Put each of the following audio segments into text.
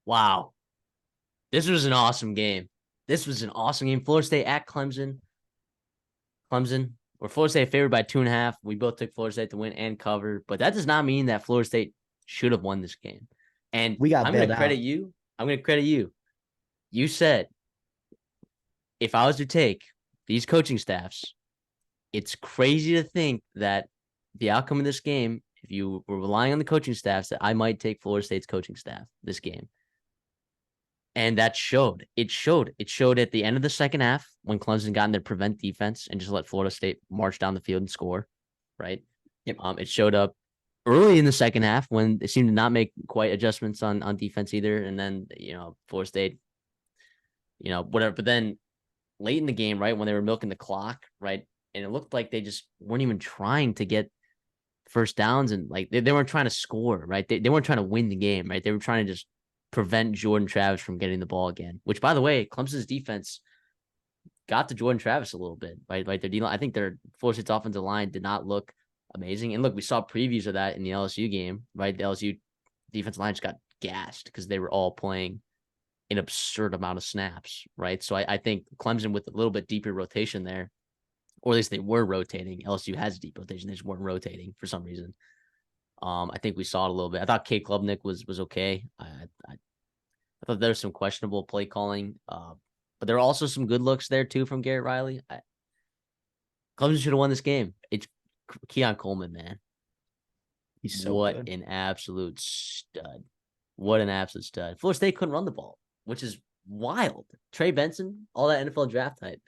Wow. This was an awesome game. This was an awesome game. Florida State at Clemson. Clemson, or Florida State favored by 2.5. We both took Florida State to win and cover, but that does not mean that Florida State should have won this game. And We got I'm going bailed to credit out. you. I'm going to credit you. You said if I was to take these coaching staffs, it's crazy to think that the outcome of this game, if you were relying on the coaching staffs, that I might take Florida State's coaching staff this game. And that showed. It showed. It showed at the end of the second half when Clemson got in their prevent defense and just let Florida State march down the field and score. Right. Yep. It showed up early in the second half when they seemed to not make quite adjustments on defense either. And then, Florida State, whatever. But then late in the game, right, when they were milking the clock, right, and it looked like they just weren't even trying to get first downs and like they weren't trying to score, right? They weren't trying to win the game, right? They were trying to just prevent Jordan Travis from getting the ball again, which, by the way, Clemson's defense got to Jordan Travis a little bit, right? Like their I think their Florida State's offensive line did not look amazing. And look, we saw previews of that in the LSU game, right? The LSU defensive line just got gassed because they were all playing an absurd amount of snaps, right? So I think Clemson with a little bit deeper rotation there, or at least they were rotating. LSU has deep rotation; they just weren't rotating for some reason. I think we saw it a little bit. I thought Kate Klubnik was okay. I thought there was some questionable play calling, but there were also some good looks there too from Garrett Riley. Clemson should have won this game. It's Keon Coleman, man. He's so What good. an absolute stud. What an absolute stud. Florida State couldn't run the ball, which is wild. Trey Benson, all that NFL draft type.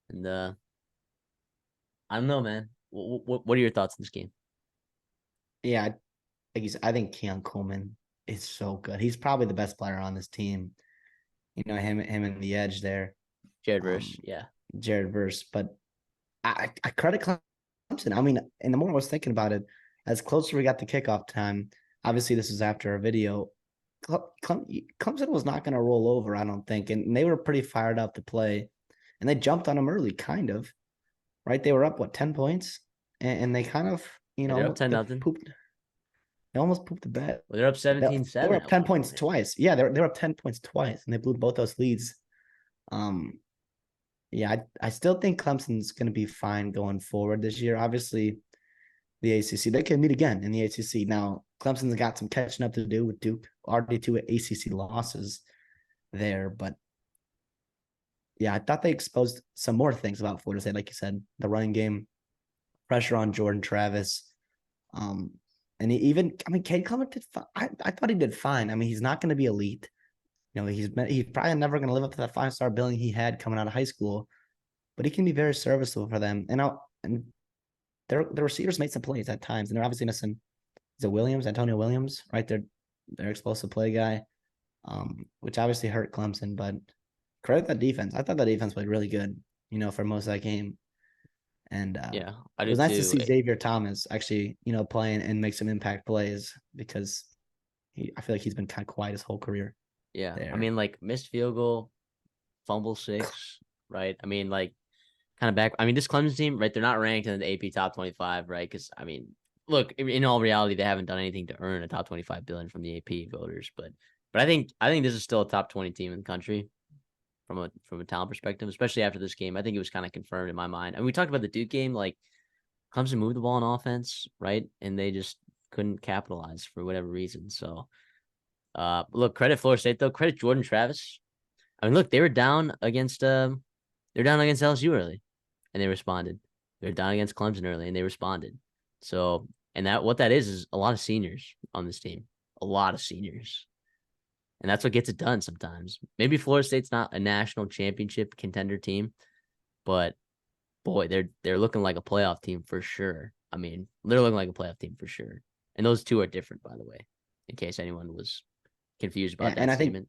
And I don't know, man. What are your thoughts on this game? Yeah, I think Keon Coleman is so good. He's probably the best player on this team. Him and the edge there. Jared Verse, Um, yeah. Jared Verse. But I credit Clemson. I mean, and the more I was thinking about it, as closer we got to kickoff time, obviously this was after a video. Clemson was not going to roll over, I don't think, and they were pretty fired up to play, and they jumped on them early, kind of, right? They were up 10 points, and they kind of, Yeah, they're up 10-0. pooped. They almost pooped the bed. Well, they're up They, they 17-7 were at up 10 one points point. twice. Yeah, they were up 10 points twice, and they blew both those leads. Um, yeah, I still think Clemson's going to be fine going forward this year. Obviously, the ACC, they can meet again in the ACC. Now, Clemson's got some catching up to do with Duke, already two ACC losses there. But yeah, I thought they exposed some more things about Florida State, like you said, the running game, pressure on Jordan Travis. Um, and Cade Clement did fine. I thought he did fine. I mean, he's not going to be elite. He's probably never going to live up to that 5-star billing he had coming out of high school, but he can be very serviceable for them. And the receivers made some plays at times, and they're obviously missing. Is it Antonio Williams, right? Their explosive play guy, which obviously hurt Clemson, but credit that defense. I thought that defense played really good, for most of that game. And Yeah, I it do was nice to too. see Xavier Thomas actually, playing and make some impact plays because I feel like he's been kind of quiet his whole career Yeah, I there. mean, like missed field goal, fumble 6, right? I mean, like kind of back. I mean, this Clemson team, right? They're not ranked in the AP top 25, right? Because I mean, look, in all reality, they haven't done anything to earn a top 25 billion from the AP voters, but I think this is still a top 20 team in the country from a talent perspective, especially after this game. I think it was kind of confirmed in my mind. I mean, we talked about the Duke game, like Clemson moved the ball on offense, right? And they just couldn't capitalize for whatever reason. So, look, credit Florida State though. Credit Jordan Travis. I mean, look, they're down against LSU early, and they responded. They're down against Clemson early, and they responded. So, and that what that is a lot of seniors on this team, a lot of seniors, and that's what gets it done sometimes. Maybe Florida State's not a national championship contender team, but boy, they're looking like a playoff team for sure. I mean, they're looking like a playoff team for sure. And those two are different, by the way, in case anyone was confused about And that I think, statement.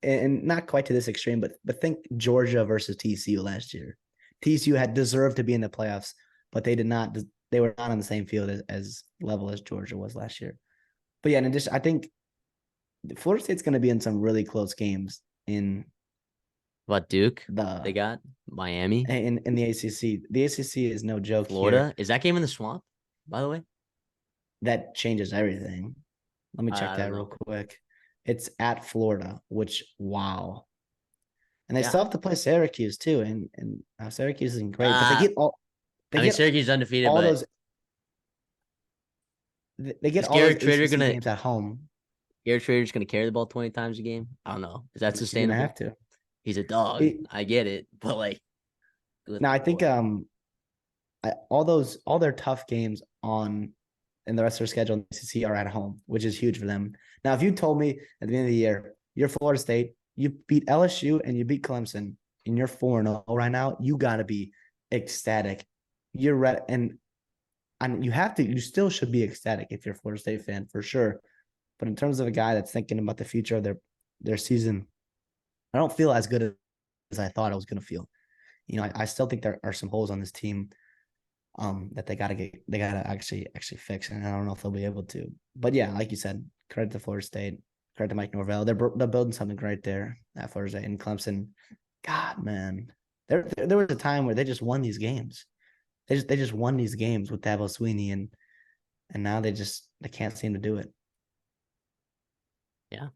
and not quite to this extreme, but think Georgia versus TCU last year. TCU had deserved to be in the playoffs, but they did not. They were not on the same field as level as Georgia was last year. But yeah, in addition, I think Florida State's going to be in some really close games in About Duke, they the got Miami, in the ACC. The ACC is no joke here. Florida. Is that game in the swamp, by the way? That changes everything. Let me check I don't that real know. quick. It's at Florida, which wow. And they Yeah. still have to play Syracuse too, and Syracuse isn't great, but Uh they I mean get Syracuse is undefeated, all but those they get is all those Garrett Trader ACC gonna games at home. Garrett Trader's gonna carry the ball 20 times a game? I don't know. Is that He's gonna sustainable? have to. He's a dog. It, I get it, but like, good now I think lord. all their tough games on and the rest of their schedule in the ACC are at home, which is huge for them. Now, if you told me at the end of the year, you're Florida State, you beat LSU and you beat Clemson, and you're 4-0 right now, you got to be ecstatic. You're ready, and you still should be ecstatic if you're a Florida State fan for sure. But in terms of a guy that's thinking about the future of their season, I don't feel as good as I thought I was going to feel. I still think there are some holes on this team that they gotta actually fix, and I don't know if they'll be able to. But yeah, like you said, credit to Florida State, credit to Mike Norvell. They're building something great there at Florida State and Clemson. God, man, there was a time where they just won these games. They just won these games with Dabo Sweeney, and now they can't seem to do it. Yeah.